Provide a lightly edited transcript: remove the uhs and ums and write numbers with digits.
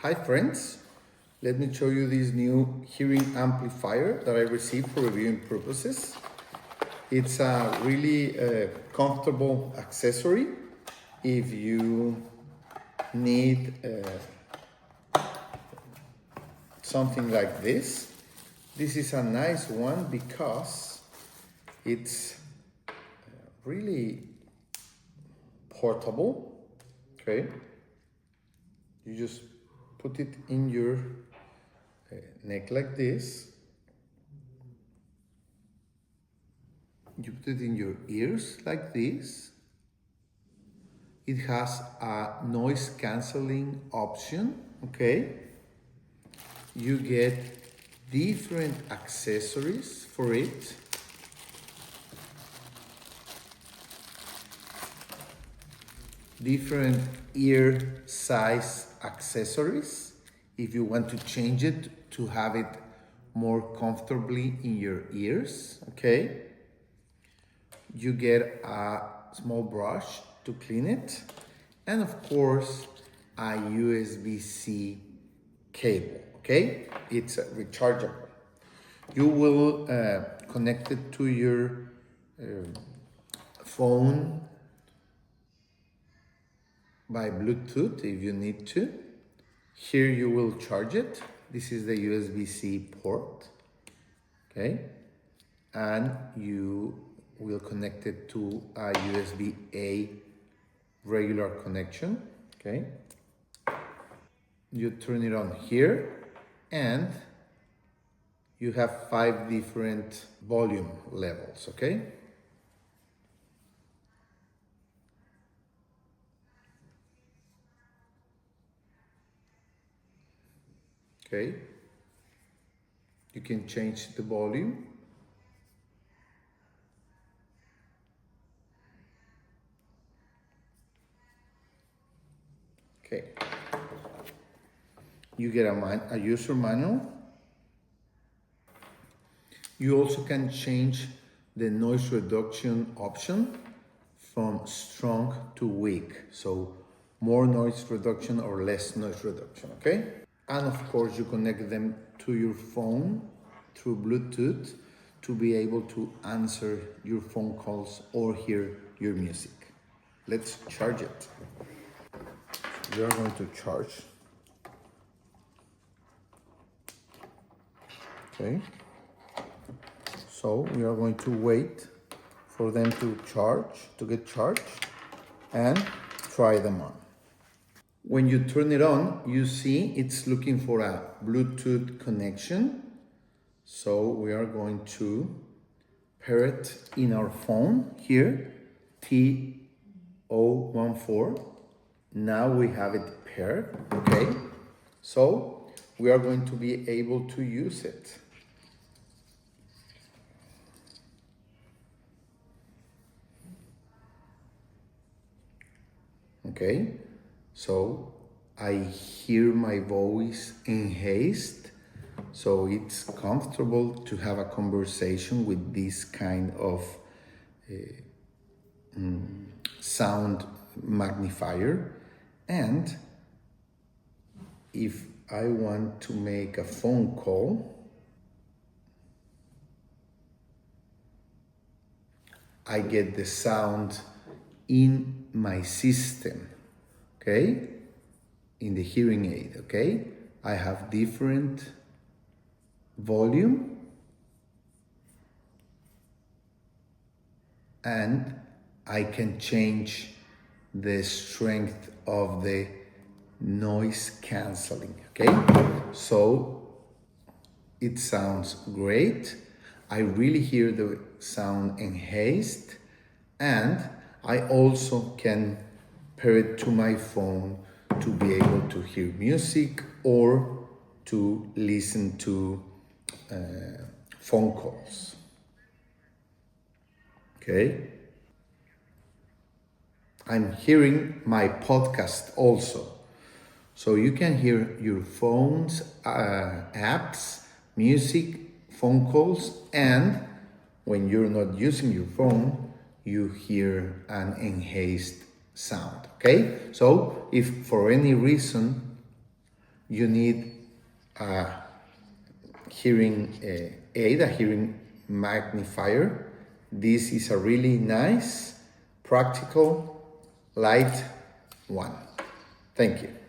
Hi friends, let me show you this new hearing amplifier that I received for reviewing purposes. It's a really comfortable accessory if you need something like this. This is a nice one because it's really portable, okay? You just put it in your neck like this. You put it in your ears like this. It has a noise cancelling option, okay? You get different accessories for it. Different ear size accessories if you want to change it to have it more comfortably in your ears, okay? You get a small brush to clean it, and of course a USB-C cable, okay? It's rechargeable. You will connect it to your phone by Bluetooth if you need to. Here you will charge it. This is the USB-C port, okay? And you will connect it to a USB-A regular connection, okay? You turn it on here and you have 5 different volume levels, okay? Okay, you can change the volume. Okay, you get a user manual. You also can change the noise reduction option from strong to weak. So more noise reduction or less noise reduction, okay? And of course you connect them to your phone through Bluetooth to be able to answer your phone calls or hear your music. Let's charge it. We are going to charge. Okay. So we are going to wait for them to get charged, and try them on. When you turn it on, you see it's looking for a Bluetooth connection. So we are going to pair it in our phone here, T014. Now we have it paired, okay? So we are going to be able to use it. Okay, so I hear my voice enhanced, so it's comfortable to have a conversation with this kind of sound magnifier. And if I want to make a phone call, I get the sound in my system, okay? In the hearing aid, okay? I have different volume and I can change the strength of the noise cancelling, okay? So it sounds great. I really hear the sound enhanced, and I also can pair it to my phone to be able to hear music or to listen to phone calls. Okay. I'm hearing my podcast also. So you can hear your phone's apps, music, phone calls, and when you're not using your phone, you hear an enhanced sound, okay? So if for any reason you need a hearing aid, a hearing magnifier. This is a really nice, practical, light one. Thank you.